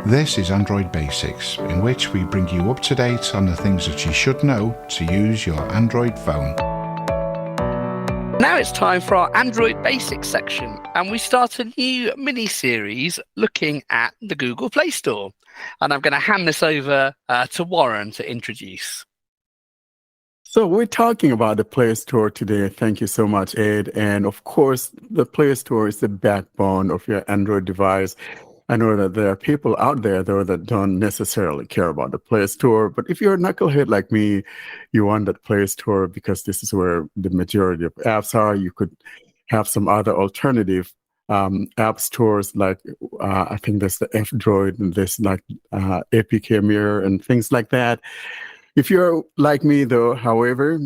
This is Android Basics, in which we bring you up to date on the things that you should know to use your Android phone. Now it's time for our Android Basics section, and we start a new mini-series looking at the Google Play Store. And I'm going to hand this over to Warren to introduce. So we're talking about the Play Store today. Thank you so much, Ed. And of course, the Play Store is the backbone of your Android device. I know that there are people out there, though, that don't necessarily care about the Play Store. But if you're a knucklehead like me, you want that Play Store because this is where the majority of apps are. You could have some other alternative app stores, like I think there's the F-Droid, and there's like APK Mirror and things like that. If you're like me, though, however,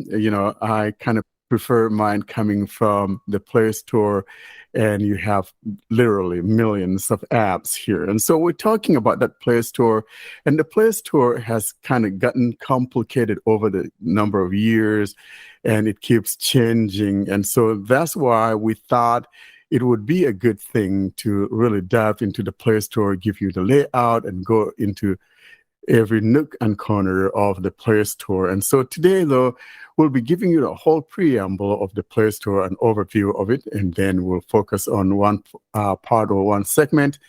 I kind of prefer mine coming from the Play Store, and you have literally millions of apps here. And so we're talking about that Play Store, and the Play Store has kind of gotten complicated over the number of years, and it keeps changing. And so that's why we thought it would be a good thing to really dive into the Play Store, give you the layout, and go into every nook and corner of the Play Store. And so today, though, we'll be giving you the whole preamble of the Play Store, an overview of it, and then we'll focus on one part or one segment.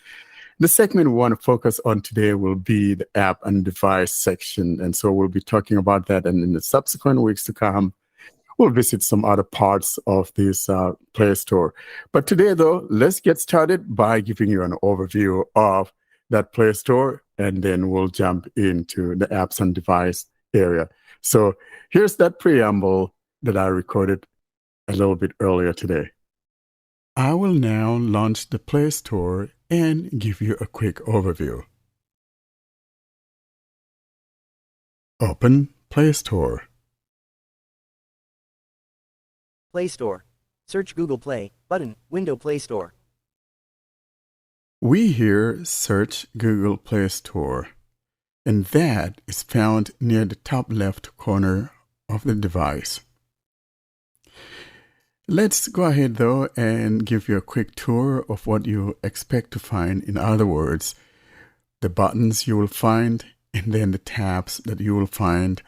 The segment we want to focus on today will be the app and device section. And so we'll be talking about that. And in the subsequent weeks to come, we'll visit some other parts of this Play Store. But today, though, let's get started by giving you an overview of that Play Store, and then we'll jump into the apps and device area. So here's that preamble that I recorded a little bit earlier today. I will now launch the Play Store and give you a quick overview. Open Play Store. Play Store. Search Google Play, button, window Play Store. We here search Google Play Store, and that is found near the top left corner of the device. Let's go ahead, though, and give you a quick tour of what you expect to find. In other words, the buttons you will find, and then the tabs that you will find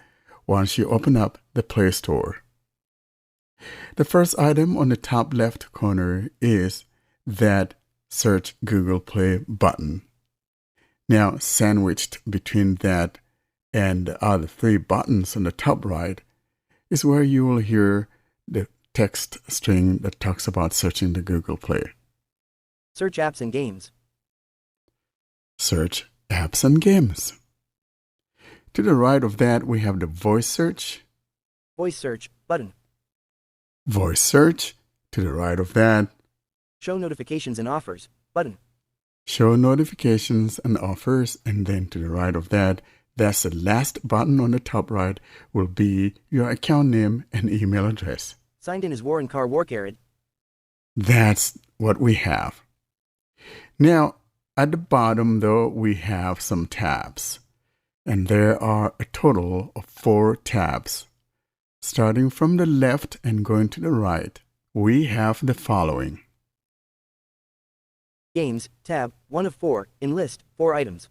once you open up the Play Store. The first item on the top left corner is that Search Google Play button. Now, sandwiched between that and the other three buttons on the top right is where you will hear the text string that talks about searching the Google Play. Search apps and games. Search apps and games. To the right of that, we have the voice search. Voice search, button. Voice search. To the right of that, Show notifications and offers, button. Show notifications and offers, and then to the right of that, that's the last button on the top right, will be your account name and email address. Signed in as Warren Carr Warcarrot. That's what we have. Now, at the bottom, though, we have some tabs, and there are a total of 4 tabs. Starting from the left and going to the right, we have the following. Games, tab, 1 of 4, in list, 4 items.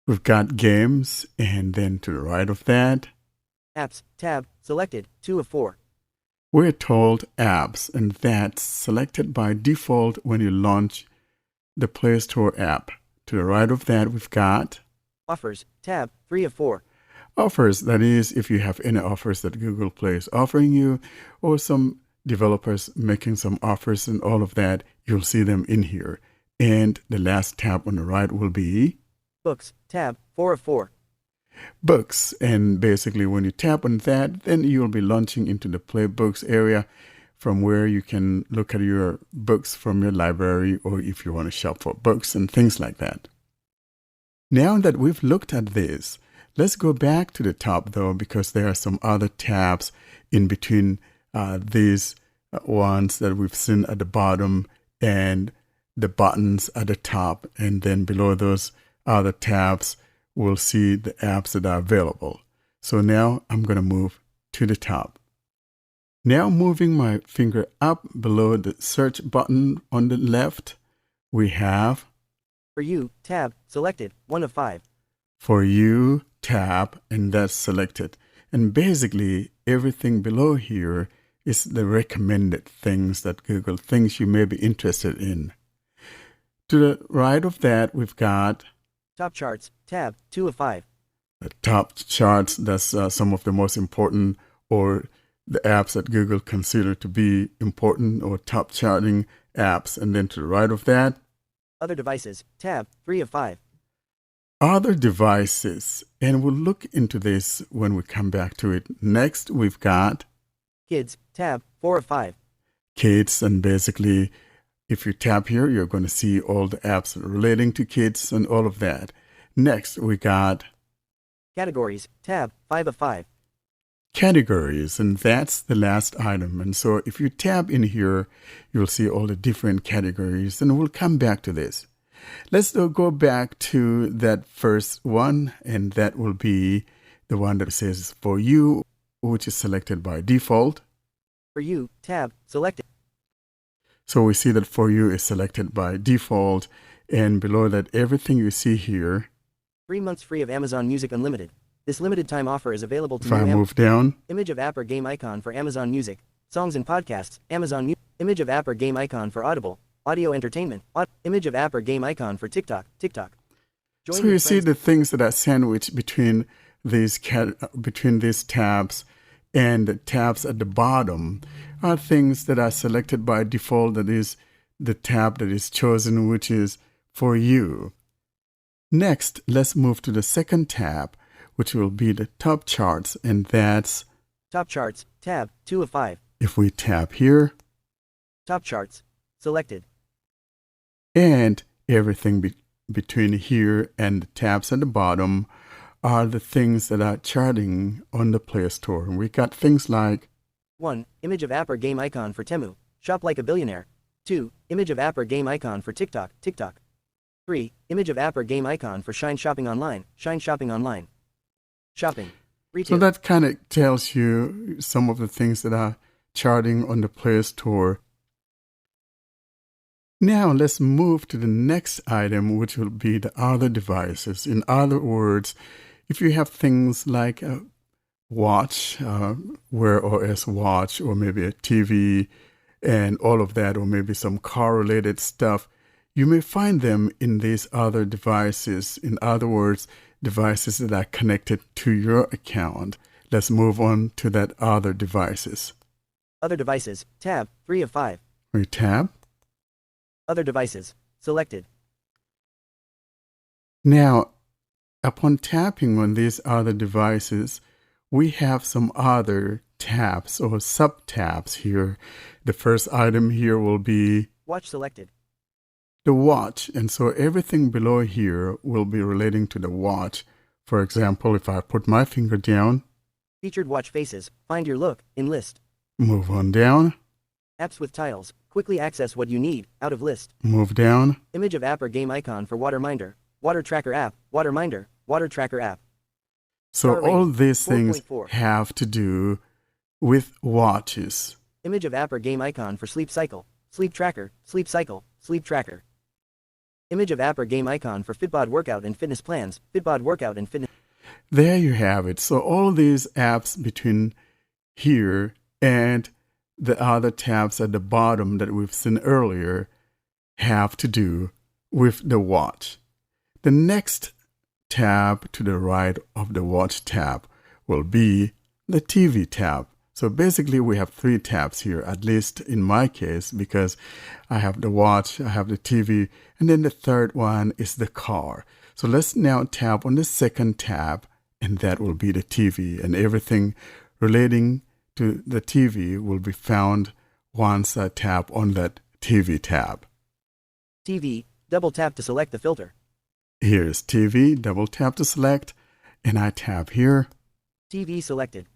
We've got games, and then to the right of that, Apps, tab, selected, 2 of 4. we're told apps, and that's selected by default when you launch the Play Store app. To the right of that, we've got Offers, tab, 3 of 4. offers. That is, if you have any offers that Google Play is offering you, or some developers making some offers and all of that, you'll see them in here. And the last tab on the right will be Books, tab, 4 of 4. Books. And basically when you tap on that, then you'll be launching into the Play Books area, from where you can look at your books from your library, or if you want to shop for books and things like that. Now that we've looked at this, let's go back to the top, though, because there are some other tabs in between these ones that we've seen at the bottom and the buttons at the top, and then below those other tabs we'll see the apps that are available. So now I'm going to move to the top. Now moving my finger up below the search button on the left, we have For You, tab, selected, 1 of 5. For You, tab, and that's selected. And basically, everything below here is the recommended things that Google thinks you may be interested in. To the right of that, we've got Top Charts, tab, 2 of 5. the top charts. That's some of the most important, or the apps that Google consider to be important or top charting apps. And then to the right of that, Other Devices, tab, 3 of 5. Other devices. And we'll look into this when we come back to it. Next, we've got Kids, tab, 4 of 5. kids. And basically, if you tap here, you're going to see all the apps relating to kids and all of that. Next, we got Categories, tab, 5 of 5. categories, and that's the last item. And so if you tab in here, you'll see all the different categories, and we'll come back to this. Let's go back to that first one, and that will be the one that says For You, which is selected by default. For You, tab, selected. So we see that For You is selected by default, and below that, everything you see here, 3 months free of Amazon Music Unlimited. This limited time offer is available to if I new move down, image of app or game icon for Amazon Music, songs and podcasts, image of app or game icon for Audible, audio entertainment, image of app or game icon for TikTok. Join so your you see friends- the things that are sandwiched between these tabs, and the tabs at the bottom are things that are selected by default. That is the tab that is chosen, which is For You. Next, let's move to the second tab, which will be the top charts, and that's Top Charts, tab, 2 of 5. if we tap here, Top Charts, selected. and everything between here and the tabs at the bottom are the things that are charting on the Play Store. And we got things like 1. Image of app or game icon for Temu, Shop Like a Billionaire. 2. Image of app or game icon for TikTok. 3. Image of app or game icon for Shine Shopping Online. Shopping. Retail. So that kind of tells you some of the things that are charting on the Play Store. Now let's move to the next item, which will be the other devices. In other words, if you have things like a watch, Wear OS watch, or maybe a TV and all of that, or maybe some car-related stuff, you may find them in these other devices. In other words, devices that are connected to your account. Let's move on to that other devices. Other Devices, tab, 3 of 5. We tab. Other Devices, selected. Now, upon tapping on these other devices, we have some other tabs or sub-tabs here. The first item here will be Watch selected. the watch. And so everything below here will be relating to the watch. For example, if I put my finger down, Featured watch faces, find your look, in list. move on down, Apps with tiles, quickly access what you need, out of list. move down, Image of app or game icon for Waterminder, Water Tracker app, Waterminder, Water Tracker app. So Star all rating, these things 4.4. have to do with watches. Image of app or game icon for Sleep Cycle, Sleep Tracker, Sleep Cycle, Sleep Tracker. Image of app or game icon for Fitbod Workout and Fitness Plans, Fitbod Workout and Fitness. There you have it. So all these apps between here and the other tabs at the bottom that we've seen earlier have to do with the watch. The next tab to the right of the watch tab will be the TV tab. So basically we have 3 tabs here, at least in my case, because I have the watch, I have the TV, and then the third one is the car. So let's now tap on the second tab, and that will be the TV, and everything relating to the TV will be found once I tap on that TV tab. TV, double tap to select the filter. Here's TV, double tap to select, and I tap here. TV selected.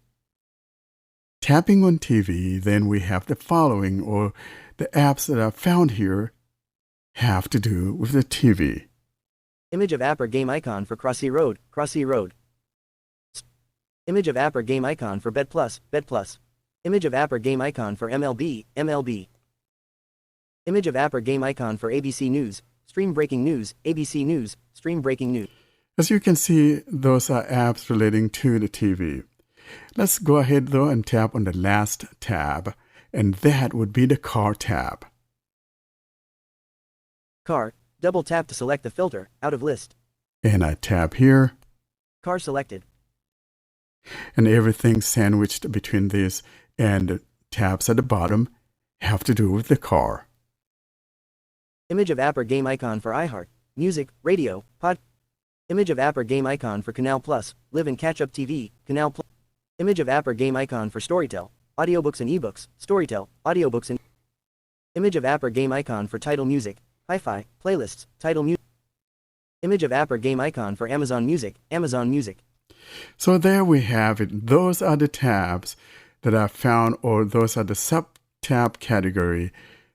Tapping on TV, then we have the following, or the apps that are found here have to do with the TV. Image of app or game icon for Crossy Road, Crossy Road. Image of app or game icon for Bet Plus, Bet Plus. Image of app or game icon for MLB, MLB. Image of app or game icon for ABC News, Stream breaking news, ABC News, stream breaking news. As you can see, those are apps relating to the TV. Let's go ahead though and tap on the last tab, and that would be the car tab. Car, double tap to select the filter, out of list. And I tap here, Car selected. and everything sandwiched between this and the tabs at the bottom have to do with the car. Image of app or game icon for iHeart, music, radio, pod. Image of app or game icon for Canal Plus, Live and Catch Up TV, Canal Plus. Image of app or game icon for Storytel, audiobooks and ebooks, Storytel, audiobooks and. Image of app or game icon for Tidal Music, Hi-Fi, playlists, Tidal Music. Image of app or game icon for Amazon Music, Amazon Music. So there we have it. Those are the tabs that I found, or those are the sub-tab category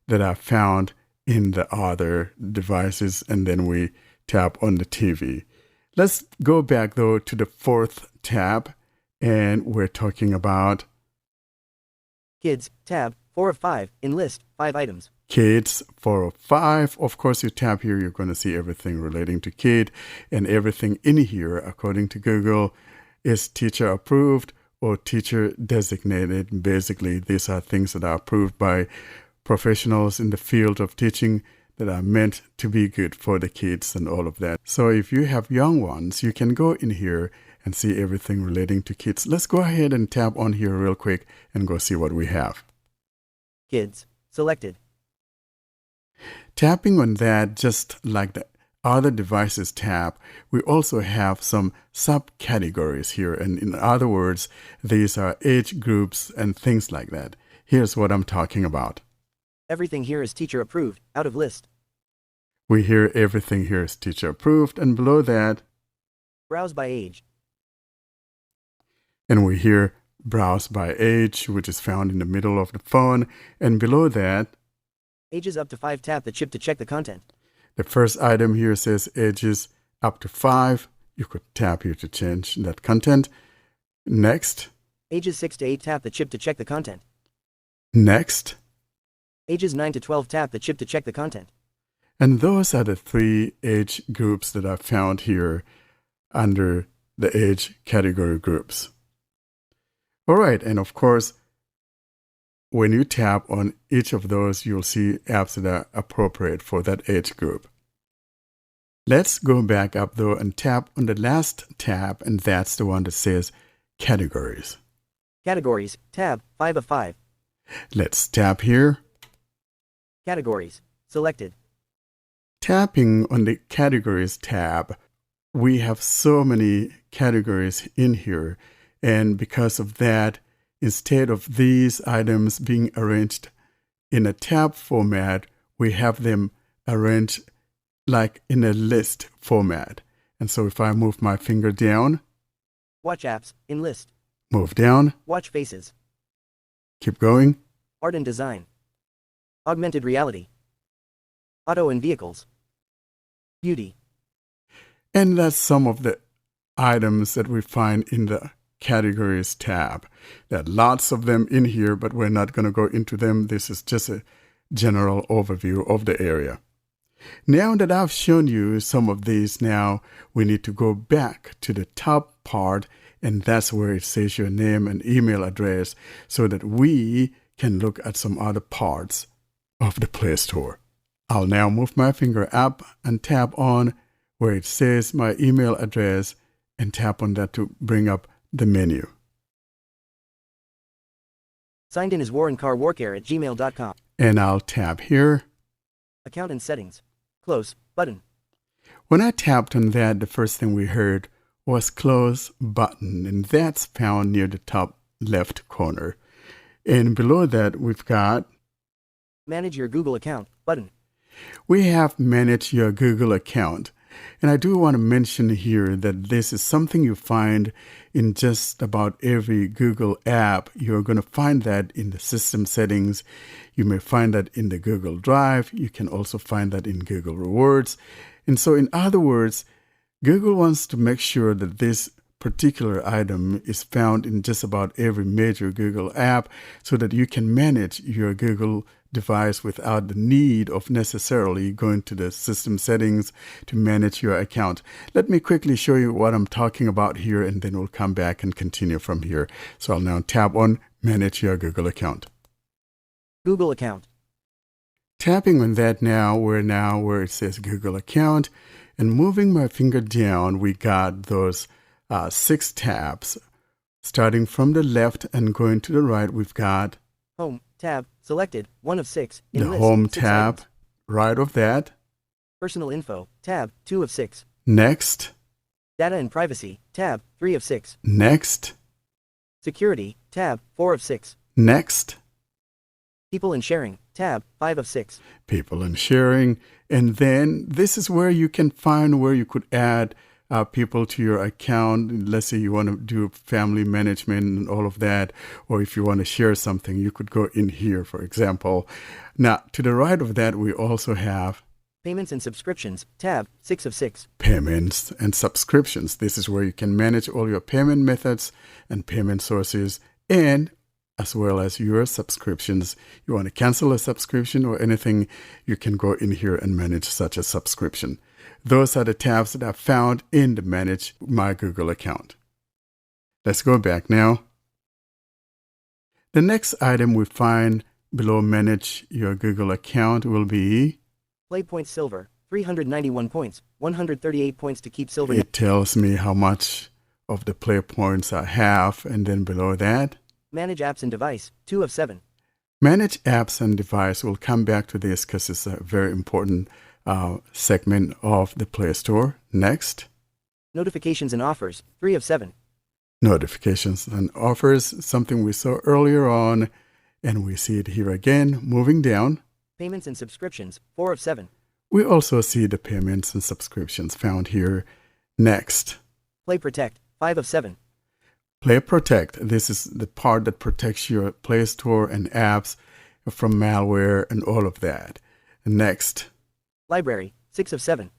that I found in the other devices, and then we tap on the TV. Let's go back though to the fourth tab, and we're talking about Kids, tab, 4 of 5, in list, 5 items. Kids 4 of 5. Of course, you tap here, you're going to see everything relating to kid, and everything in here, according to Google, is teacher approved or teacher designated. Basically, these are things that are approved by professionals in the field of teaching that are meant to be good for the kids and all of that. So if you have young ones, you can go in here and see everything relating to kids. Let's go ahead and tap on here real quick and go see what we have. Kids, selected. Tapping on that, just like the other devices tab, we also have some subcategories here. And in other words, these are age groups and things like that. Here's what I'm talking about. Everything here is teacher approved, out of list. We hear everything here is teacher approved, and below that, Browse by age. and we hear browse by age, which is found in the middle of the phone, and below that, Ages up to 5, tap the chip to check the content. the first item here says ages up to 5. You could tap here to change that content. Next, Ages 6 to 8, tap the chip to check the content. next, Ages 9 to 12, tap the chip to check the content. and those are the 3 age groups that I found here under the age category groups. All right, and of course, when you tap on each of those, you'll see apps that are appropriate for that age group. Let's go back up though and tap on the last tab, and that's the one that says categories. Categories, tab, 5 of 5. Let's tap here. Categories, selected. Tapping on the categories tab, we have so many categories in here, and because of that, instead of these items being arranged in a tab format, we have them arranged like in a list format. And so if I move my finger down, Watch apps, in list. move down, Watch faces. keep going, Art and design. Augmented reality. Auto and vehicles. Beauty. and that's some of the items that we find in the categories tab. There are lots of them in here, but we're not going to go into them. This is just a general overview of the area. Now that I've shown you some of these, now we need to go back to the top part, and that's where it says your name and email address so that we can look at some other parts of the Play Store. I'll now move my finger up and tap on where it says my email address and tap on that to bring up the menu. Signed in as warrencarwarcare@gmail.com. And I'll tap here. Account and settings. Close, button. When I tapped on that, the first thing we heard was close button, and that's found near the top left corner. And below that, we've got Manage your Google account, button. we have manage your Google account. And I do want to mention here that this is something you find in just about every Google app. You're going to find that in the system settings. You may find that in the Google Drive. You can also find that in Google Rewards. And so in other words, Google wants to make sure that this particular item is found in just about every major Google app so that you can manage your Google device without the need of necessarily going to the system settings to manage your account. Let me quickly show you what I'm talking about here, and then we'll come back and continue from here. So I'll now tap on Manage Your Google Account. Google account. Tapping on that now where it says Google Account, and moving my finger down, we got those 6 tabs. Starting from the left and going to the right, we've got Home tab selected 1 of 6. the Enlist, Home 6 tab. items. Right of that. Personal info tab 2 of 6. Next. Data and privacy tab 3 of 6. Next. Security tab 4 of 6. Next. People and sharing tab 5 of 6. People and sharing. And then this is where you can find where you could add people to your account. Let's say you want to do family management and all of that, or if you want to share something, you could go in here, for example. Now, to the right of that, we also have Payments and subscriptions tab 6 of 6. payments and subscriptions. This is where you can manage all your payment methods and payment sources, and as well as your subscriptions. You want to cancel a subscription or anything, you can go in here and manage such a subscription. Those are the tabs that I found in the Manage My Google Account. Let's go back now. The next item we find below Manage Your Google Account will be Play points silver 391 points, 138 points to keep silver. It tells me how much of the play points I have, and then below that, Manage apps and device 2 of 7. Manage apps and device. We'll come back to this because it's a very important segment of the Play Store. Next, Notifications and offers 3 of 7. notifications and offers, something we saw earlier on, and we see it here again. Moving down, Payments and subscriptions 4 of 7. we also see the payments and subscriptions found here. Next, Play Protect 5 of 7. Play Protect. This is the part that protects your Play Store and apps from malware and all of that. Next, Library 6 of 7.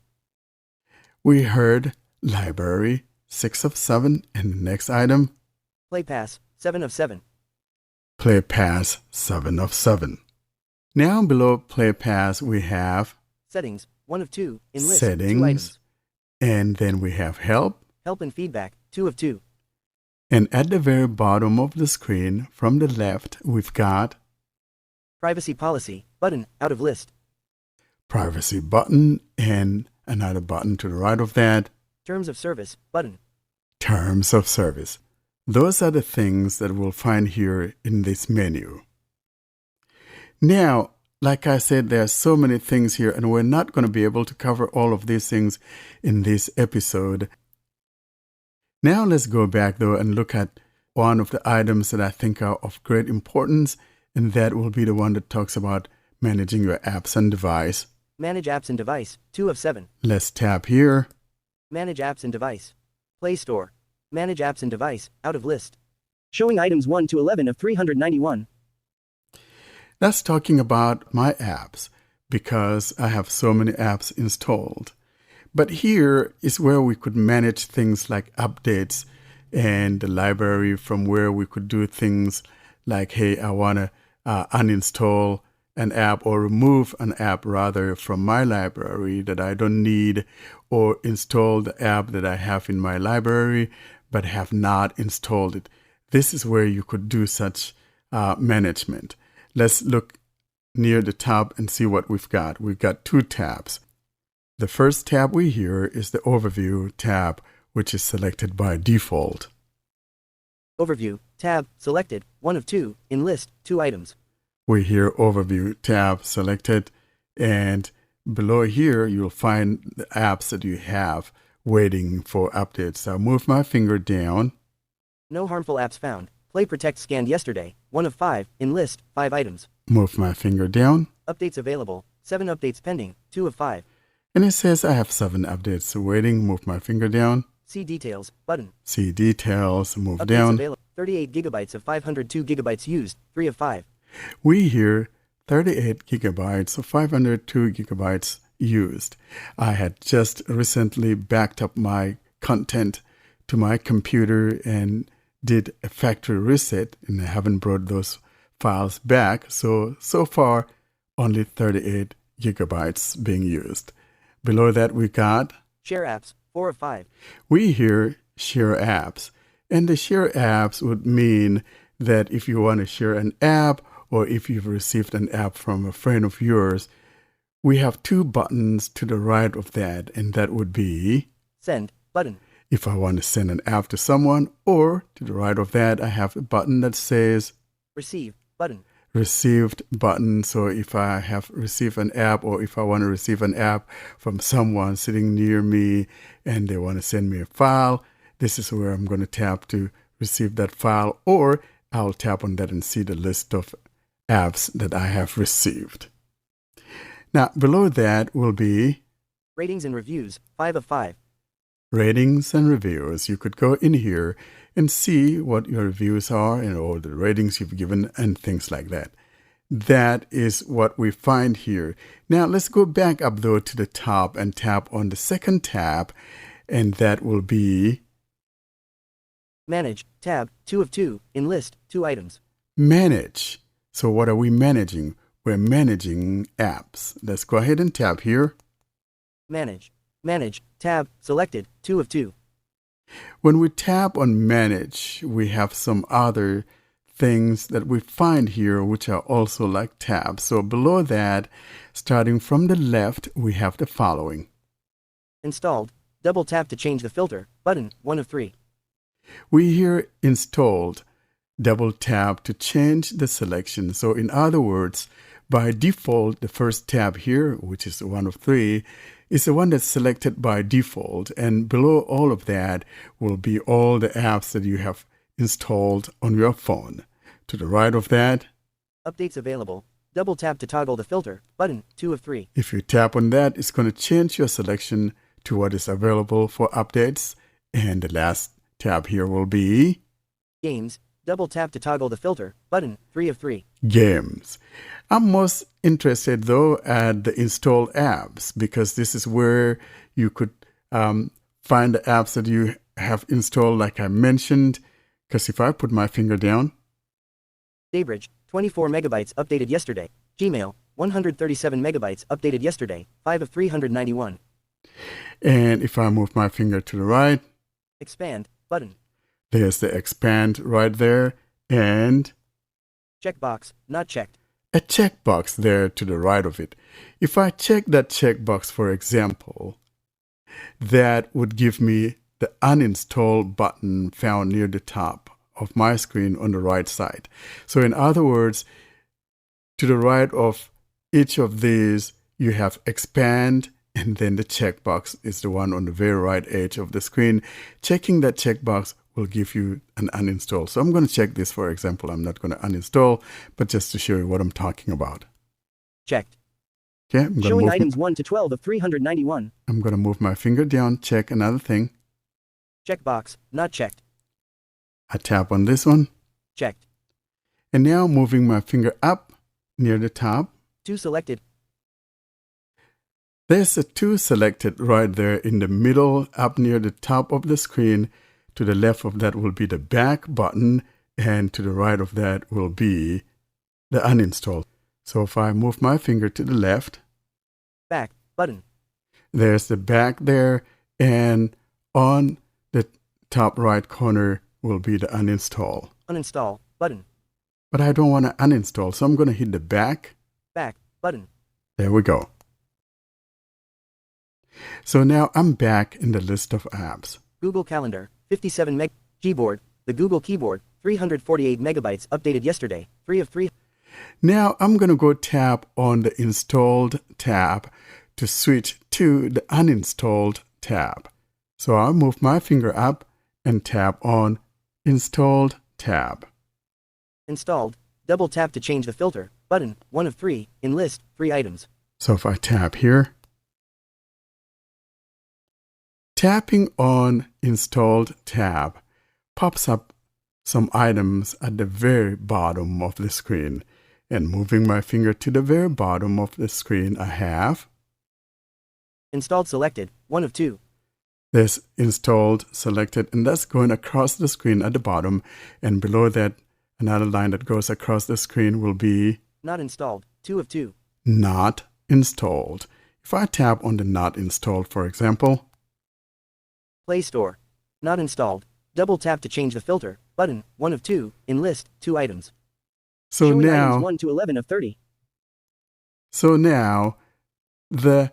we heard library 6 of 7, and the next item, Play Pass 7 of 7. Play Pass 7 of 7. Now below Play Pass we have Settings 1 of 2. Enlist 2 settings, items. and then we have help. Help and feedback 2 of 2. And at the very bottom of the screen from the left, we've got Privacy policy button out of list. privacy button, and another button to the right of that, Terms of service button. terms of service. Those are the things that we'll find here in this menu. Now, like I said, there are so many things here, and we're not going to be able to cover all of these things in this episode. Now let's go back though and look at one of the items that I think are of great importance, and that will be the one that talks about managing your apps and device. Manage apps and device 2 of 7. Let's tap here. Manage apps and device. Play Store. Manage apps and device out of list. Showing items 1 to 11 of 391. That's talking about my apps, because I have so many apps installed. But here is where we could manage things like updates and the library, from where we could do things like, hey, I want to uninstall an app or remove an app rather from my library that I don't need, or install the app that I have in my library but have not installed it. This is where you could do such management. Let's look near the top and see what we've got. We've got 2 tabs. The first tab we hear is the Overview tab, which is selected by default. Overview tab selected 1 of 2. Enlist 2 items. We hear Overview tab selected, and below here you'll find the apps that you have waiting for updates. I'll move my finger down. No harmful apps found. Play Protect scanned yesterday 1 of 5. Enlist 5 items. Move my finger down. Updates available 7 updates pending 2 of 5. And it says I have 7 updates waiting. Move my finger down. See details button. See details. Move Updates down. available 38 gigabytes of 502 gigabytes used 3 of 5. We hear 38 gigabytes of 502 gigabytes used. I had just recently backed up my content to my computer and did a factory reset, and I haven't brought those files back. So far, only 38 gigabytes being used. Below that, we got Share apps, 4 of 5. we hear share apps. And the share apps would mean that if you want to share an app or if you've received an app from a friend of yours, we have two buttons to the right of that, and that would be Send button. if I want to send an app to someone, or to the right of that, I have a button that says Receive button. received button. So if I have received an app or if I want to receive an app from someone sitting near me and they want to send me a file, this is where I'm going to tap to receive that file, or I'll tap on that and see the list of apps that I have received. Now, below that will be Ratings and reviews, 5 of 5. ratings and reviews. You could go in here and see what your reviews are and all the ratings you've given and things like that. That is what we find here. Now let's go back up though to the top and tap on the second tab, and that will be Manage, tab, 2 of 2, in list, 2 items. manage. So what are we managing? We're managing apps. Let's go ahead and tap here. Manage, tab, selected, 2 of 2. When we tap on manage, we have some other things that we find here which are also like tabs. So below that, starting from the left, we have the following. Installed, double tap to change the filter, button, 1 of 3. We hear installed, double tap to change the selection. So in other words, by default, the first tab here, which is 1 of 3, is the one that's selected by default. And below all of that will be all the apps that you have installed on your phone. To the right of that, Updates available, double tap to toggle the filter, button, 2 of 3. if you tap on that, it's going to change your selection to what is available for updates. And the last tab here will be Games, double tap to toggle the filter, button, 3 of 3. games. I'm most interested though at the installed apps, because this is where you could find the apps that you have installed, like I mentioned. Because if I put my finger down, Daybridge, 24 megabytes updated yesterday. Gmail, 137 megabytes updated yesterday, 5 of 391. and if I move my finger to the right, Expand, button. there's the expand right there, and Checkbox, not checked. a checkbox there to the right of it. If I check that checkbox, for example, that would give me the uninstall button found near the top of my screen on the right side. So in other words, to the right of each of these, you have expand, and then the checkbox is the one on the very right edge of the screen. Checking that checkbox will give you an uninstall. So I'm going to check this, for example. I'm not going to uninstall, but just to show you what I'm talking about. Checked. Okay, I'm Showing going items 1 to 12 of 391. to move my finger down, check another thing. Checkbox, not checked. I tap on this one, Checked. and now moving my finger up near the top. 2 selected. There's a 2 selected right there in the middle, up near the top of the screen. To the left of that will be the back button, and to the right of that will be the uninstall. So if I move my finger to the left, Back, button. there's the back there, and on the top right corner will be the uninstall. Uninstall, button. But I don't want to uninstall, so I'm going to hit the back. Back, button. There we go. So now I'm back in the list of apps. Google Calendar, 57 meg. Keyboard, the Google keyboard, 348 megabytes updated yesterday, 3 of 3. Now I'm going to go tap on the installed tab to switch to the uninstalled tab. So I'll move my finger up and tap on installed tab. Installed, double tap to change the filter, button, 1 of 3, in list, 3 items. So if I tap here, tapping on installed tab pops up some items at the very bottom of the screen. And moving my finger to the very bottom of the screen, I have Installed selected, 1 of 2. this installed selected, and that's going across the screen at the bottom. And below that, another line that goes across the screen will be Not installed, 2 of 2. not installed. If I tap on the not installed, for example, Play Store. Not installed. Double tap to change the filter. Button, 1 of 2, in list, 2 items. so Showing items now, 1 to 11 of 30. so now the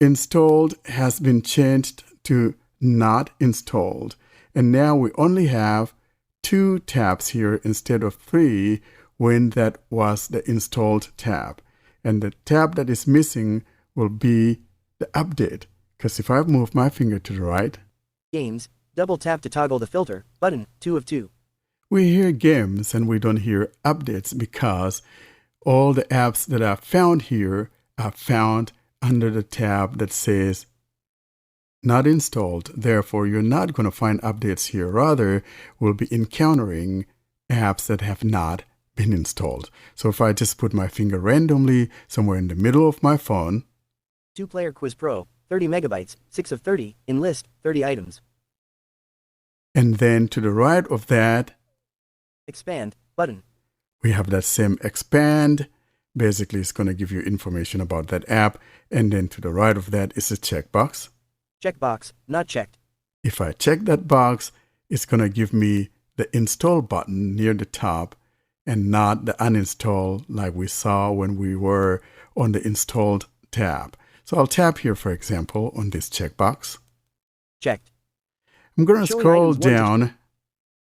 installed has been changed to not installed. And now we only have 2 tabs here instead of 3 when that was the installed tab. And the tab that is missing will be the update. Because if I move my finger to the right, Games. Double tap to toggle the filter. Button, 2 of 2. we hear games and we don't hear updates because all the apps that are found here are found under the tab that says not installed. Therefore, you're not going to find updates here. Rather, we'll be encountering apps that have not been installed. So if I just put my finger randomly somewhere in the middle of my phone, 2-player Quiz Pro. 30 megabytes, 6 of 30, in list, 30 items. and then to the right of that, Expand. Button. we have that same expand. Basically, it's going to give you information about that app. And then to the right of that is a checkbox. Checkbox. Not checked. If I check that box, it's going to give me the install button near the top and not the uninstall like we saw when we were on the installed tab. So I'll tap here, for example, on this checkbox. Checked. I'm going to Showing scroll items 1 to down.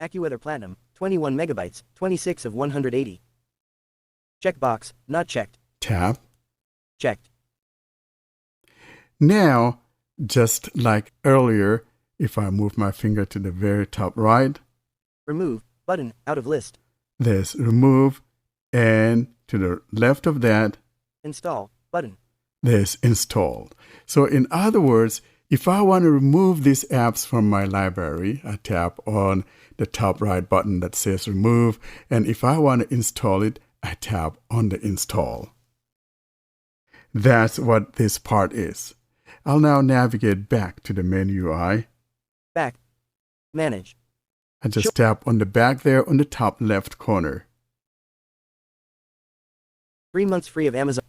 AccuWeather Platinum. 21 megabytes, 26 of 180. Checkbox. Not checked. Tap. Checked. Now, just like earlier, if I move my finger to the very top right, Remove. Button. Out of list. there's remove. And to the left of that, Install. Button. there's installed. So in other words, if I want to remove these apps from my library, I tap on the top right button that says remove. And if I want to install it, I tap on the install. That's what this part is. I'll now navigate back to the main UI. Back. Manage. I just tap on the back there on the top left corner. 3 months free of Amazon.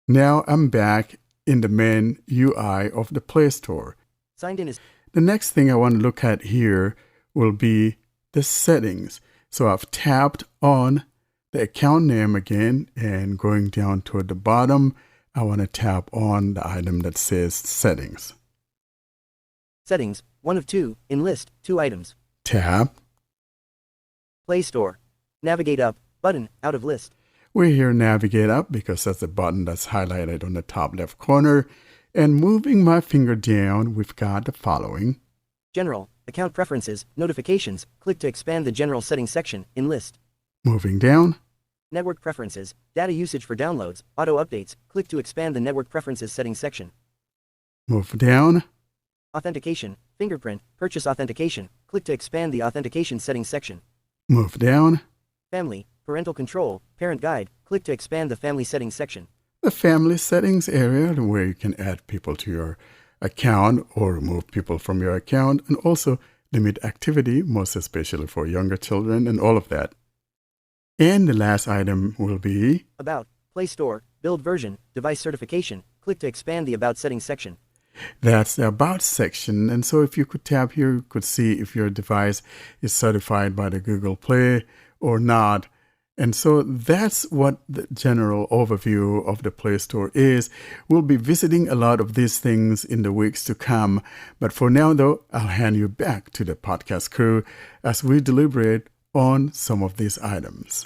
Now I'm back in the main UI of the Play Store. Signed in is The next thing I want to look at here will be the settings. So I've tapped on the account name again, and going down toward the bottom, I want to tap on the item that says settings. settings. 1 of 2. In list. 2 items. Tap. Play Store. Navigate up. Button. Out of list. We're here navigate up because that's the button that's highlighted on the top left corner. And moving my finger down, we've got the following. General. Account preferences. Notifications. Click to expand the general settings section. In list. Moving down, Network preferences. Data usage for downloads. Auto updates. Click to expand the network preferences settings section. move down, Authentication. Fingerprint. Purchase authentication. Click to expand the authentication settings section. move down. Family. Parental control. Parent guide. Click to expand the family settings section. The family settings area where you can add people to your account or remove people from your account, and also limit activity, most especially for younger children and all of that. And the last item will be About. Play Store. Build version. Device certification. Click to expand the About settings section. that's the About section. And so if you could tap here, you could see if your device is certified by the Google Play or not. And so that's what the general overview of the Play Store is. We'll be visiting a lot of these things in the weeks to come. But for now, though, I'll hand you back to the podcast crew as we deliberate on some of these items.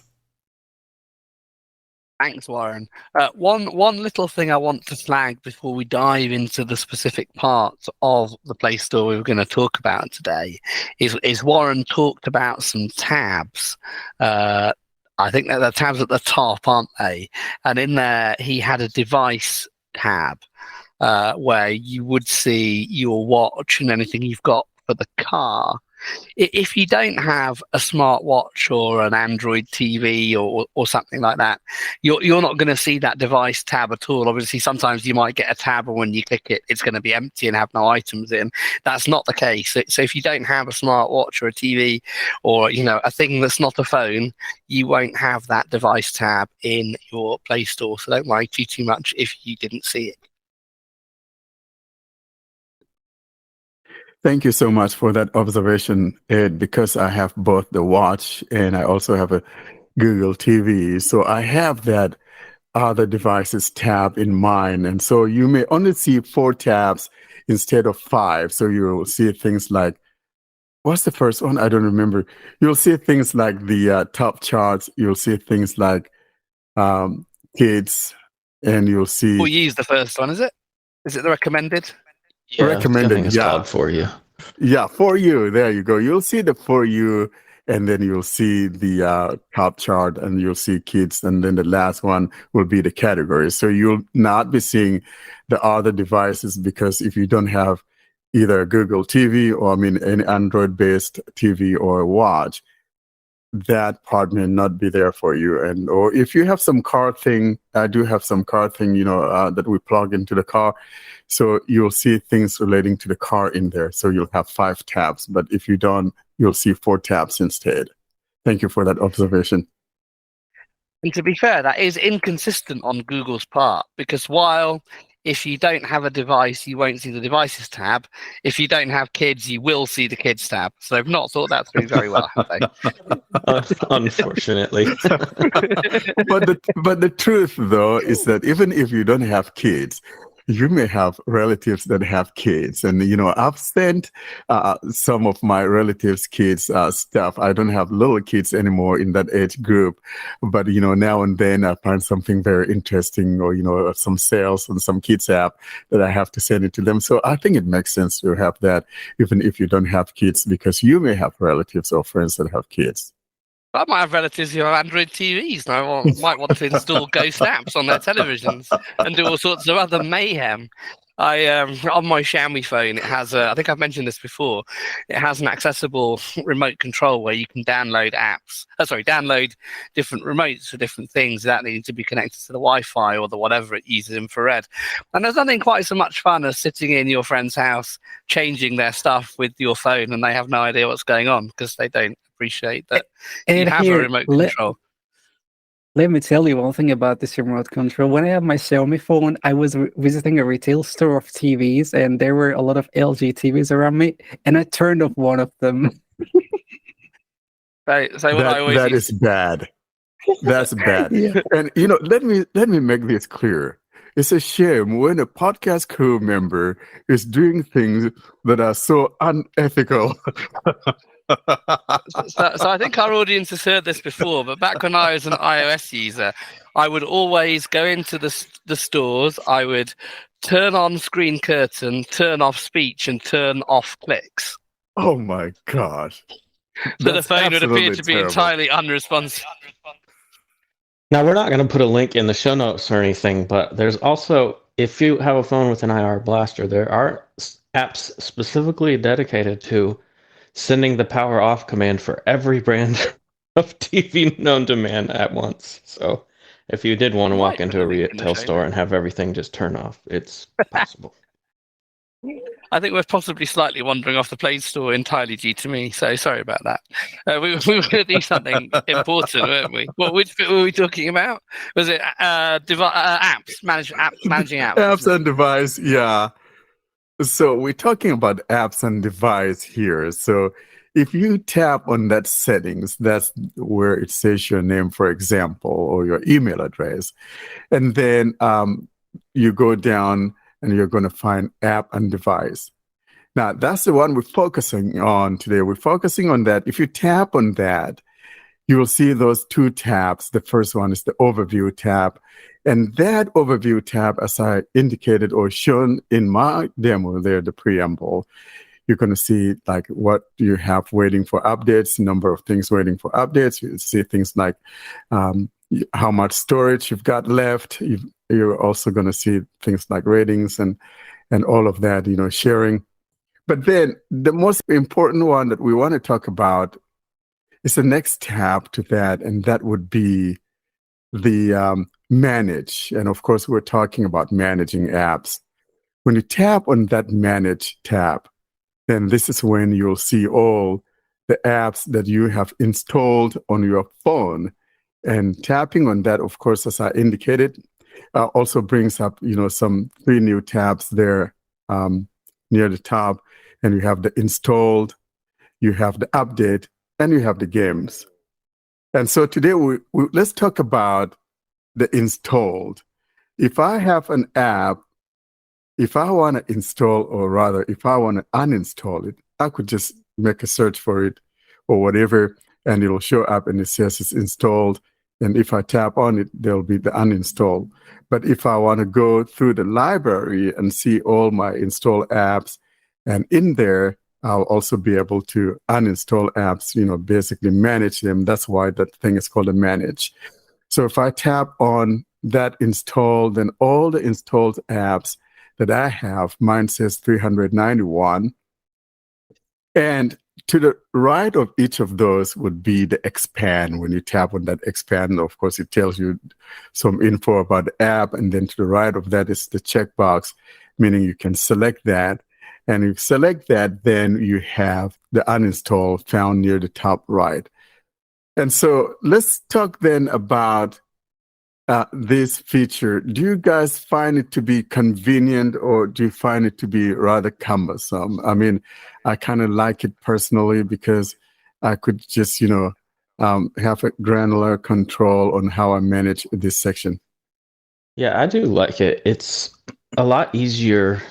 Thanks, Warren. One little thing I want to flag before we dive into the specific parts of the Play Store we were going to talk about today is Warren talked about some tabs. I think that the tabs at the top, aren't they? And in there, he had a device tab where you would see your watch and anything you've got for the car. If you don't have a smartwatch or an Android TV or something like that, you're not going to see that device tab at all. Obviously, sometimes you might get a tab, and when you click it, it's going to be empty and have no items in. That's not the case. So if you don't have a smartwatch or a TV or a thing that's not a phone, you won't have that device tab in your Play Store. So don't worry too much if you didn't see it. Thank you so much for that observation, Ed, because I have both the watch and I also have a Google TV. So I have that other devices tab in mind. And so you may only see 4 tabs instead of 5. So you'll see things like, what's the first one? I don't remember. You'll see things like the top charts. You'll see things like kids, and you'll see... We'll use the first one, is it? Is it the recommended? Yeah, recommended, I think it's called For You. Yeah, For You. There you go. You'll see the For You, and then you'll see the top chart, and you'll see kids, and then the last one will be the categories. So you'll not be seeing the other devices, because if you don't have either a Google TV or, any Android-based TV or watch, that part may not be there for you. And or if you have some car thing, I do have some car thing, that we plug into the car. So you'll see things relating to the car in there. So you'll have 5 tabs. But if you don't, you'll see 4 tabs instead. Thank you for that observation. And to be fair, that is inconsistent on Google's part, because while if you don't have a device, you won't see the devices tab. If you don't have kids, you will see the kids tab. So they've not thought that through very well, have they? Unfortunately. But the truth, though, is that even if you don't have kids, you may have relatives that have kids. And, I've sent some of my relatives' kids stuff. I don't have little kids anymore in that age group. But, now and then I find something very interesting, or, some sales on some kids app that I have to send it to them. So I think it makes sense to have that, even if you don't have kids, because you may have relatives or friends that have kids. I might have relatives who have Android TVs, and I might want to install ghost apps on their televisions and do all sorts of other mayhem. On my Xiaomi phone, it has I think I've mentioned this before. It has an accessible remote control where you can download apps. Download different remotes for different things without needing to be connected to the Wi-Fi or the whatever it uses infrared. And there's nothing quite so much fun as sitting in your friend's house, changing their stuff with your phone, and they have no idea what's going on because they don't appreciate that you have a remote control. Let me tell you one thing about this remote control. When I had my Xiaomi phone, I was visiting a retail store of TVs, and there were a lot of LG TVs around me, and I turned off one of them. That is bad. That's bad. Yeah. And let me make this clear. It's a shame when a podcast crew member is doing things that are so unethical. So I think our audience has heard this before, but back when I was an iOS user, I would always go into the stores, I would turn on screen curtain, turn off speech, and turn off clicks. Oh my gosh. So the phone would appear to be entirely unresponsive. Now, we're not going to put a link in the show notes or anything, but there's also, if you have a phone with an IR blaster, there are apps specifically dedicated to sending the power off command for every brand of TV known to man at once. So if you did want to walk into a retail store and have everything just turn off, it's possible. I think we're possibly slightly wandering off the Play Store entirely due to me, so sorry about that. We were going to do something important, weren't we? Which bit were we talking about? Was it apps, managing apps? Apps and device, yeah. So we're talking about apps and device here. So if you tap on that settings, that's where it says your name, for example, or your email address. And then you go down and you're going to find app and device. Now, that's the one we're focusing on today. We're focusing on that. If you tap on that, you will see those 2 tabs. The first one is the overview tab. And that overview tab, as I indicated or shown in my demo there, the preamble, you're going to see like what you have waiting for updates, number of things waiting for updates. You see things like how much storage you've got left. You're also going to see things like ratings and all of that, sharing. But then the most important one that we want to talk about is the next tab to that, and that would be the manage. And of course, we're talking about managing apps. When you tap on that manage tab, then this is when you'll see all the apps that you have installed on your phone. And tapping on that, of course, as I indicated, also brings up, some 3 new tabs there near the top. And you have the installed, you have the update, and you have the games. And so today, let's talk about the installed. If I have an app, if I want to install, or rather, if I want to uninstall it, I could just make a search for it or whatever, and it'll show up and it says it's installed. And if I tap on it, there'll be the uninstall. But if I want to go through the library and see all my installed apps, and in there, I'll also be able to uninstall apps, basically manage them. That's why that thing is called a manage. So if I tap on that install, then all the installed apps that I have, mine says 391. And to the right of each of those would be the expand. When you tap on that expand, of course, it tells you some info about the app. And then to the right of that is the checkbox, meaning you can select that. And if you select that, then you have the uninstall found near the top right. And so let's talk then about this feature. Do you guys find it to be convenient, or do you find it to be rather cumbersome? I mean, I kind of like it personally because I could just, have a granular control on how I manage this section. Yeah, I do like it. It's a lot easier.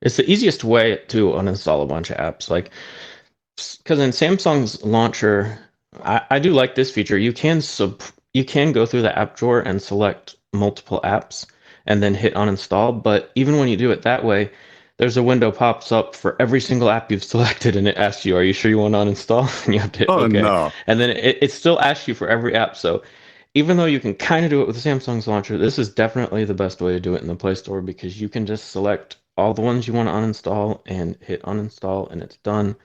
It's the easiest way to uninstall a bunch of apps. Like, because in Samsung's launcher, I do like this feature. You can go through the app drawer and select multiple apps and then hit uninstall. But even when you do it that way, there's a window pops up for every single app you've selected, and it asks you, "Are you sure you want to uninstall?" And you have to hit OK. No. And then it still asks you for every app. So even though you can kind of do it with Samsung's launcher, this is definitely the best way to do it in the Play Store, because you can just select all the ones you want to uninstall and hit uninstall, and it's done.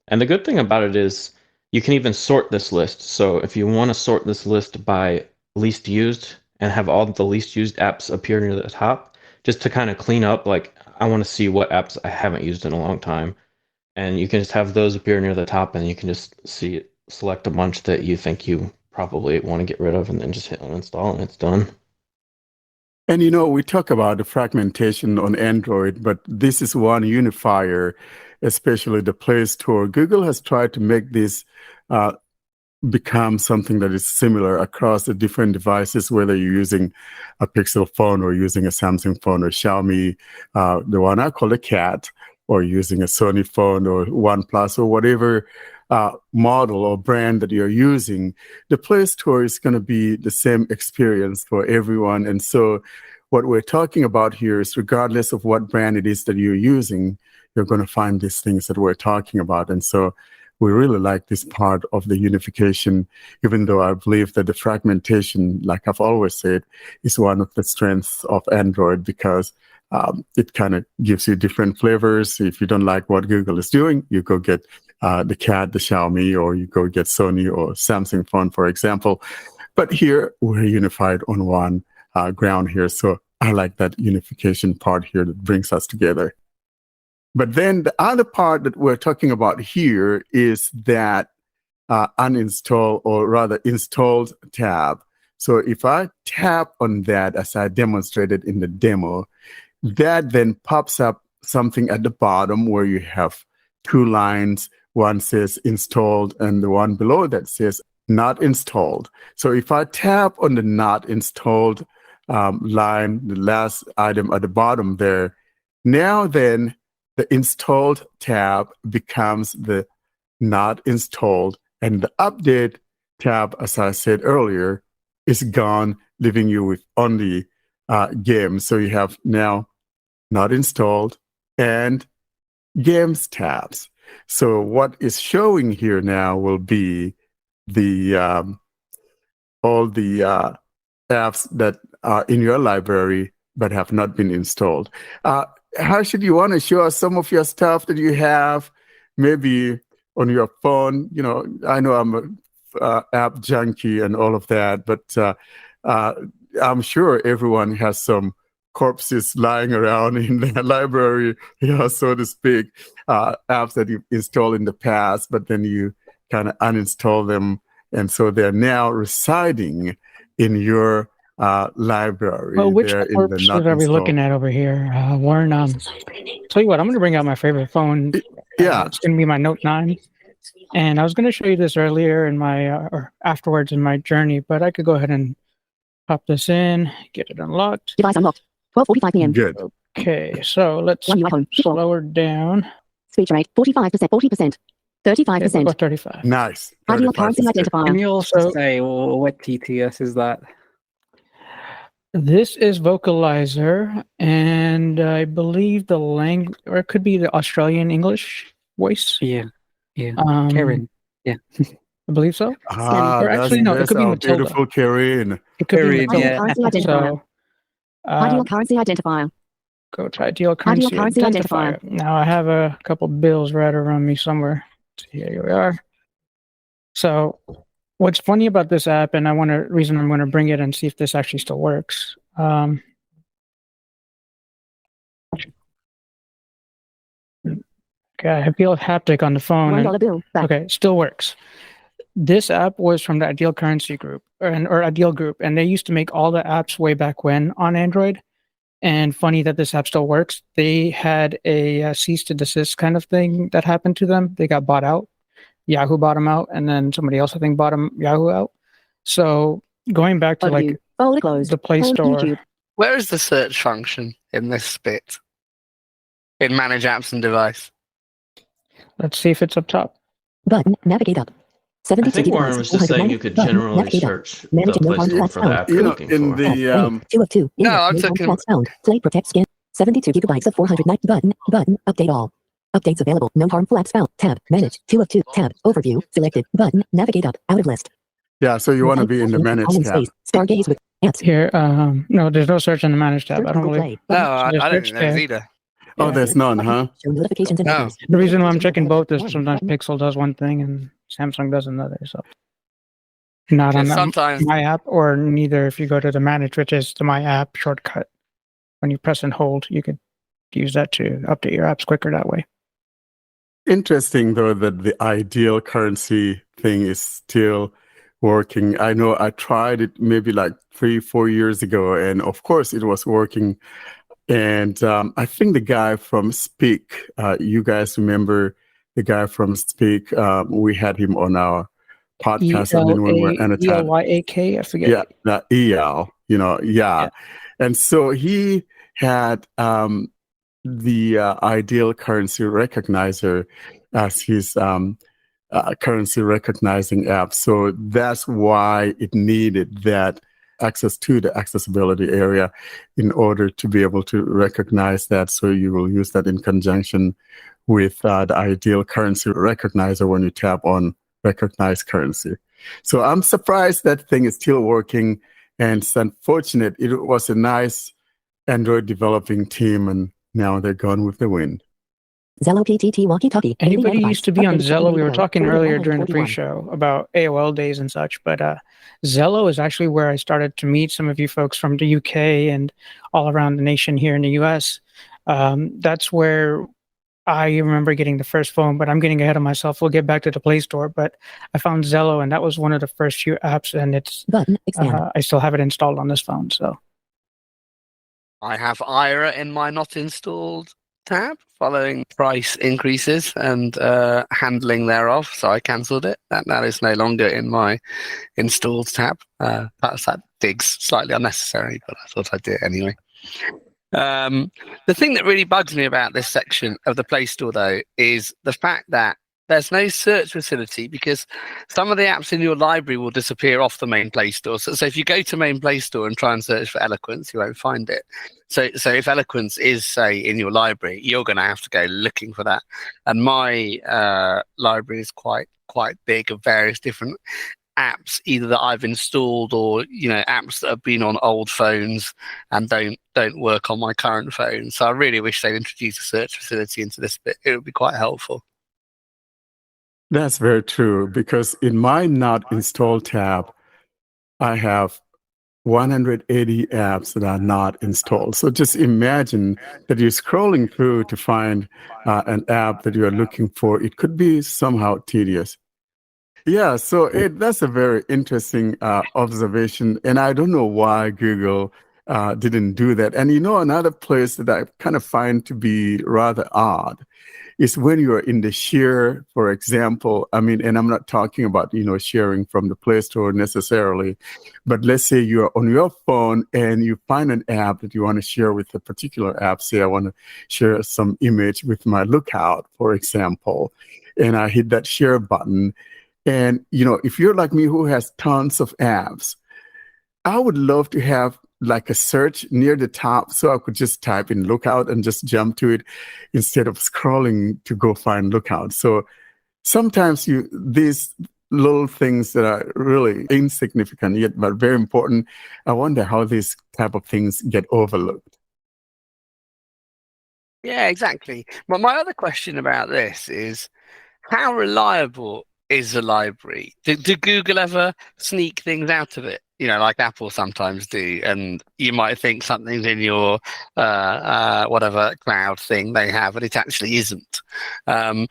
And the good thing about it is you can even sort this list. So if you want to sort this list by least used and have all the least used apps appear near the top, just to kind of clean up, like, I want to see what apps I haven't used in a long time. And you can just have those appear near the top, and you can just select a bunch that you think you probably want to get rid of, and then just hit uninstall, and it's done. And we talk about the fragmentation on Android, but this is one unifier, especially the Play Store. Google has tried to make this become something that is similar across the different devices, whether you're using a Pixel phone or using a Samsung phone or Xiaomi, the one I call a cat, or using a Sony phone or OnePlus or whatever model or brand that you're using. The Play Store is going to be the same experience for everyone. And so what we're talking about here is, regardless of what brand it is that you're using, you're going to find these things that we're talking about. And so we really like this part of the unification, even though I believe that the fragmentation, like I've always said, is one of the strengths of Android, because it kind of gives you different flavors. If you don't like what Google is doing, you go get the cat, the Xiaomi, or you go get Sony or Samsung phone, for example. But here we're unified on one ground here. So I like that unification part here that brings us together. But then the other part that we're talking about here is that uninstall, or rather installed tab. So if I tap on that, as I demonstrated in the demo, that then pops up something at the bottom where you have 2 lines. One says installed, and the one below that says not installed. So if I tap on the not installed line, the last item at the bottom there, now then the installed tab becomes the not installed, and the update tab, as I said earlier, is gone, leaving you with only games. So you have now not installed and games tabs. So what is showing here now will be the all the apps that are in your library but have not been installed. Harshit, you want to show us some of your stuff that you have, maybe on your phone? You know, I know I'm a app junkie and all of that, but I'm sure everyone has some corpses lying around in their library, so to speak, apps that you installed in the past, but then you kind of uninstall them, and so they're now residing in your library. Well, which they're in the corpses not are we installed. looking at over here? Warren, tell you what, I'm going to bring out my favorite phone. Yeah. It's going to be my Note 9. And I was going to show you this earlier in my, or afterwards in my journey, but I could go ahead and pop this in, get it unlocked. Device unlocked. 12:45 p.m. Good. Okay, so let's One UI phone. People. slow her down. Speech rate 45%, 40%, Okay, 35%. we'll go 35. Nice. Ideal currency 35%. identifier. Can you also So- say what TTS is that? This is Vocalizer, and I believe the language, or it could be the Australian English voice. Yeah. Karen. Yeah. I believe so. Ah, Or actually, no, it that's could be our Matilda. beautiful Karen. It could be Karen, Matilda. yeah. Currency identifier. So, Ideal currency identifier. go to ideal currency, currency identifier. Now I have a couple bills right around me somewhere. So here we are. So what's funny about this app, and reason I'm going to bring it and see if this actually still works. Okay, I feel haptic on the phone. and- $1 bill. Back. Okay, still works. This app was from the Ideal Currency Group or Ideal Group, and they used to make all the apps way back when on Android. And funny that this app still works. They had a cease to desist kind of thing that happened to them. They got bought out. Yahoo bought them out, and then somebody else I think bought Yahoo out. So going back to like Overview. Folder closed. the Play Hold Store. YouTube. Where is the search function in this bit? In Manage Apps and Device. Let's see if it's up top. Button. Navigate up. I 72 think Warren gigabytes. was just saying you could 490. Button. generally Navigate up. search Manage the no Play harm Store flags for the found. app you're looking in for. the 2 of 2. No, Index, I'm no harm talking- flags found. Play protect scan. 72 gigabytes of 490. Button. Update all. Updates available. No harm flags found. Tab. Manage. 2 of 2. Tab. Overview. Selected. Button. Navigate up. Out of list. Yeah, so you want to be in the Manage Home and tab. space. Stargaze with apps. Here, no, there's no search in the Manage tab. Search I don't Google believe. Play. No, Button. I don't search think there's there. either. Oh, there's none, huh? Show notifications and No. others. The reason why I'm checking both is sometimes Pixel does one thing and Samsung does another. So not on Because that, sometimes my app, or neither if you go to the Manage, which is the My App shortcut. When you press and hold, you could use that to update your apps quicker that way. Interesting, though, that the ideal currency thing is still working. I know I tried it maybe like 3-4 years ago, and of course it was working. And I think the guy from Speak, you guys remember the guy from Speak? We had him on our podcast. I mean, when we're annotated. ELYAK, I forget. Yeah, that EL, yeah. And so he had the ideal currency recognizer as his currency recognizing app. So that's why it needed that access to the accessibility area in order to be able to recognize that. So you will use that in conjunction with the ideal currency recognizer when you tap on recognize currency. So I'm surprised that thing is still working, and it's unfortunate. It was a nice Android developing team, and now they're gone with the wind. Zello PTT walkie-talkie. Anybody used to be on Updated Zello? We were info. talking Forward earlier during the 141. pre-show about AOL days and such, but Zello is actually where I started to meet some of you folks from the UK and all around the nation here in the US. That's where I remember getting the first phone, but I'm getting ahead of myself. We'll get back to the Play Store, but I found Zello, and that was one of the first few apps, and it's Button. Expand. I still have it installed on this phone. So I have Ira in my not installed tab following price increases and handling thereof. So I cancelled it. That is no longer in my installed tab. Perhaps that dig's slightly unnecessary, but I thought I'd do it anyway. The thing that really bugs me about this section of the Play Store, though, is the fact that there's no search facility, because some of the apps in your library will disappear off the main Play Store. So if you go to main Play Store and try and search for Eloquence, you won't find it. So if Eloquence is, say, in your library, you're going to have to go looking for that. And my library is quite big of various different apps either that I've installed or apps that have been on old phones and don't work on my current phone. So I really wish they'd introduce a search facility into this bit. It would be quite helpful. That's very true, because in my not installed tab, I have 180 apps that are not installed. So just imagine that you're scrolling through to find an app that you are looking for. It could be somehow tedious. Yeah, so that's a very interesting observation. And I don't know why Google didn't do that. And another place that I kind of find to be rather odd is when you're in the share, for example. I mean, and I'm not talking about, sharing from the Play Store necessarily, but let's say you're on your phone and you find an app that you want to share with a particular app. Say I want to share some image with my Lookout, for example, and I hit that share button. And, if you're like me who has tons of apps, I would love to have like a search near the top so I could just type in Lookout and just jump to it instead of scrolling to go find Lookout. So sometimes these little things that are really insignificant yet but very important, I wonder how these type of things get overlooked. Yeah, exactly. But my other question about this is, how reliable is the library? Do Google ever sneak things out of it? Like Apple sometimes do, and you might think something's in your whatever cloud thing they have, and it actually isn't. Can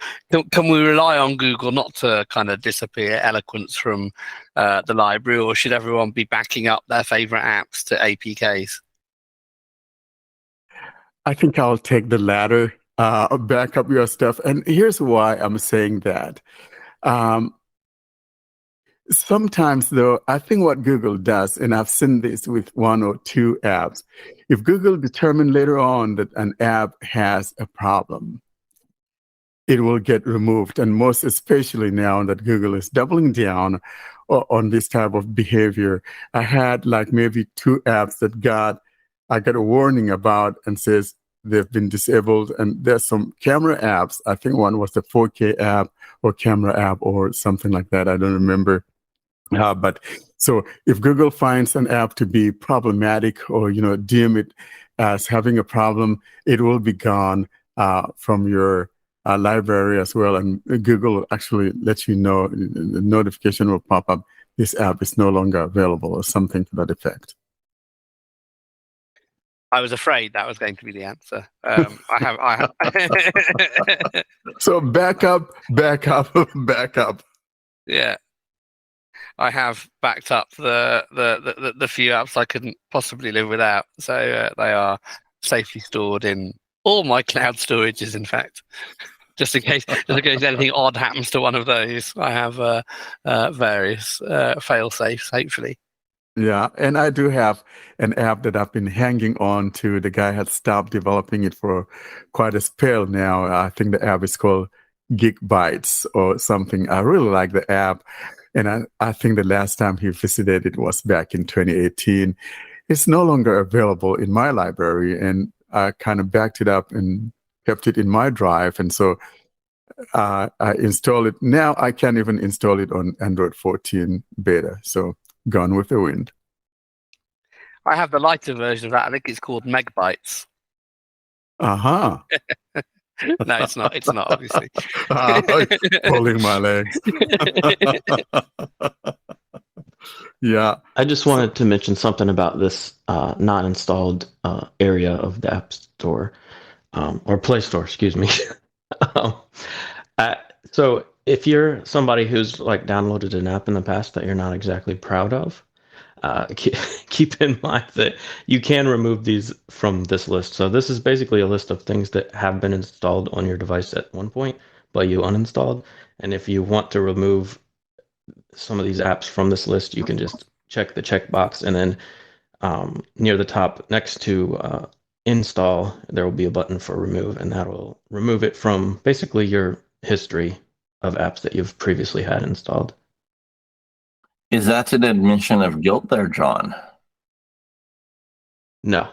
we rely on Google not to kind of disappear eloquence from the library, or should everyone be backing up their favorite apps to APKs? I think I'll take the latter, back up your stuff. And here's why I'm saying that. Sometimes, though, I think what Google does, and I've seen this with one or two apps, if Google determines later on that an app has a problem, it will get removed. And most especially now that Google is doubling down on this type of behavior. I had like maybe two apps that I got a warning about and says they've been disabled. And there's some camera apps. I think one was the 4K app or camera app or something like that. I don't remember. But so if Google finds an app to be problematic or, deem it as having a problem, it will be gone from your library as well. And Google will actually let you know, the notification will pop up, this app is no longer available or something to that effect. I was afraid that was going to be the answer. I have. So back up. Yeah. I have backed up the few apps I couldn't possibly live without. So they are safely stored in all my cloud storages, in fact. Just in case anything odd happens to one of those, I have various fail safes, hopefully. Yeah, and I do have an app that I've been hanging on to. The guy had stopped developing it for quite a spell now. I think the app is called Geek Bytes or something. I really like the app. And I think the last time he visited it was back in 2018. It's no longer available in my library, and I kind of backed it up and kept it in my drive. And so I installed it. Now I can't even install it on Android 14 beta. So gone with the wind. I have the lighter version of that. I think it's called Megabytes. Uh-huh. No, it's not. It's not, obviously. Pulling my legs. Yeah. I just wanted to mention something about this not installed area of the App Store, or Play Store, excuse me. So if you're somebody who's like downloaded an app in the past that you're not exactly proud of, keep in mind that you can remove these from this list. So this is basically a list of things that have been installed on your device at one point, but you uninstalled. And if you want to remove some of these apps from this list, you can just check the checkbox, and then near the top next to install, there will be a button for remove, and that will remove it from basically your history of apps that you've previously had installed. Is that an admission of guilt there, John? No.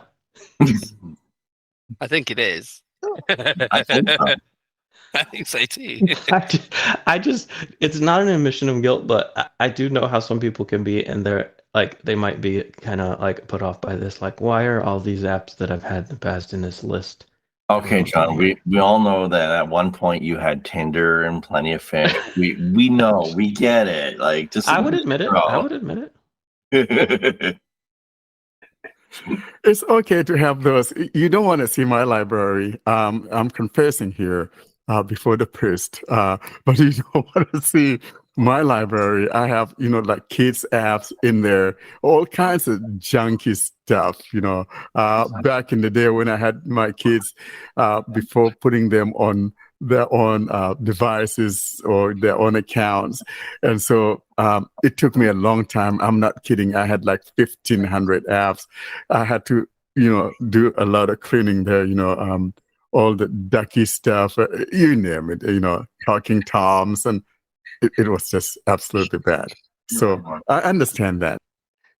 I think it is. I think so. I think so too. I just, it's not an admission of guilt, but I do know how some people can be, and they're like, they might be kind of like put off by this. Like, why are all these apps that I've had in the past in this list? Okay, John, we all know that at one point you had Tinder and Plenty of Fish. We know, we get it. Like, just I would admit it. I would admit it. It's okay to have those. You don't want to see my library. I'm confessing here before the priest, but you don't want to see my library. I have, like kids apps in there, all kinds of junky stuff. Back in the day when I had my kids, before putting them on their own devices or their own accounts. And so it took me a long time. I'm not kidding. I had like 1,500 apps. I had to, do a lot of cleaning there, all the ducky stuff, you name it, talking toms. And it was just absolutely bad. So I understand that.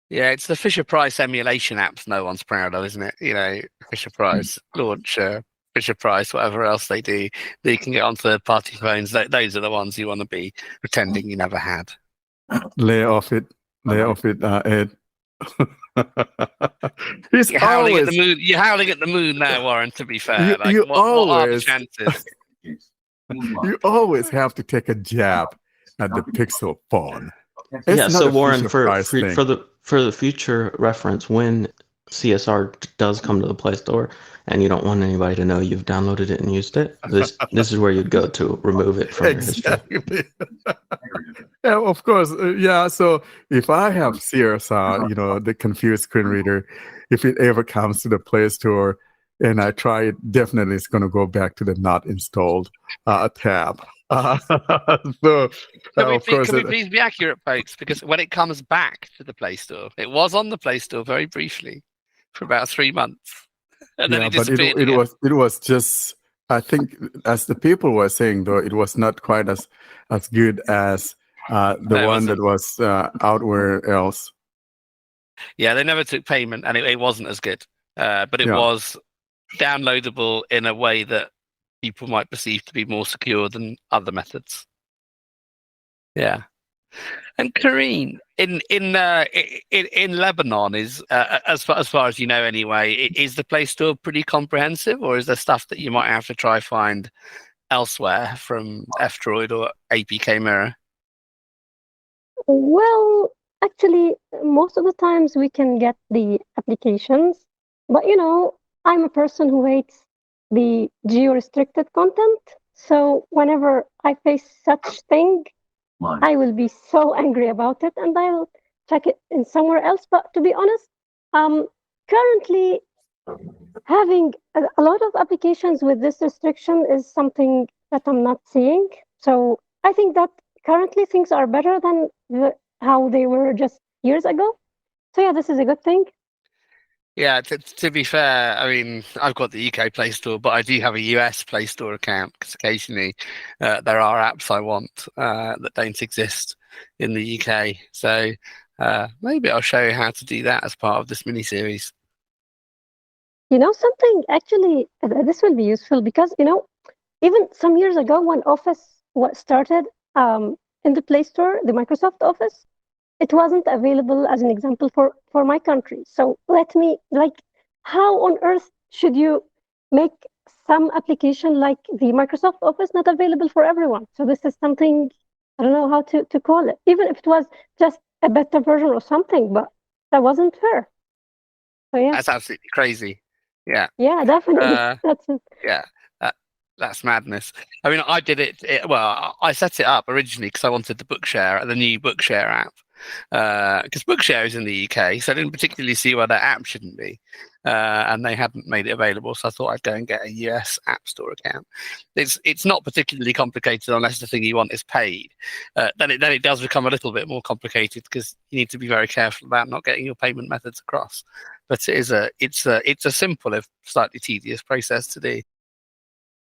Yeah, it's the Fisher-Price emulation apps no one's proud of, isn't it? Fisher-Price, Launcher, Fisher-Price, whatever else they do, that you can get on third-party phones. Those are the ones you want to be pretending you never had. Lay off it, Ed. You're howling at the moon. You're howling at the moon now, Warren. To be fair, what are the chances? You always have to take a jab at the Pixel phone. Yeah. So Warren, for the future reference, when CSR does come to the Play Store and you don't want anybody to know you've downloaded it and used it, this is where you'd go to remove it from your history. Yeah, of course. So if I have CSR, the confused screen reader, if it ever comes to the Play Store and I try it, definitely it's going to go back to the not installed tab. Can we please be accurate, folks? Because when it comes back to the Play Store, it was on the Play Store very briefly for about 3 months, and then it disappeared. But it was just, I think, as the people were saying, though, it was not quite as good as the one that was out where else. Yeah, they never took payment, and it wasn't as good. But it was downloadable in a way that people might perceive to be more secure than other methods. Yeah. And Karine, in Lebanon, is as far as you know anyway, is the Play Store pretty comprehensive, or is there stuff that you might have to try find elsewhere from F-Droid or APK Mirror? Well, actually, most of the times we can get the applications, but I'm a person who hates the geo-restricted content. So whenever I face such thing, I will be so angry about it, and I'll check it in somewhere else. But to be honest, currently having a lot of applications with this restriction is something that I'm not seeing. So I think that currently things are better than how they were just years ago. So yeah, this is a good thing. Yeah, to be fair, I mean, I've got the UK Play Store, but I do have a US Play Store account because occasionally there are apps I want that don't exist in the UK. So maybe I'll show you how to do that as part of this mini-series. Something actually, this will be useful because, even some years ago when Office started in the Play Store, the Microsoft Office, it wasn't available as an example for my country. So how on earth should you make some application like the Microsoft Office not available for everyone? So this is something, I don't know how to call it, even if it was just a better version or something, but that wasn't fair. So yeah. That's absolutely crazy. Yeah. Yeah, definitely. That's it. Yeah. That's madness. I mean, I did it. I set it up originally because I wanted the new Bookshare app. Because Bookshare is in the UK, so I didn't particularly see why that app shouldn't be. And they hadn't made it available, so I thought I'd go and get a US App Store account. It's not particularly complicated unless the thing you want is paid. Then it does become a little bit more complicated because you need to be very careful about not getting your payment methods across. But it's a simple if slightly tedious process to do.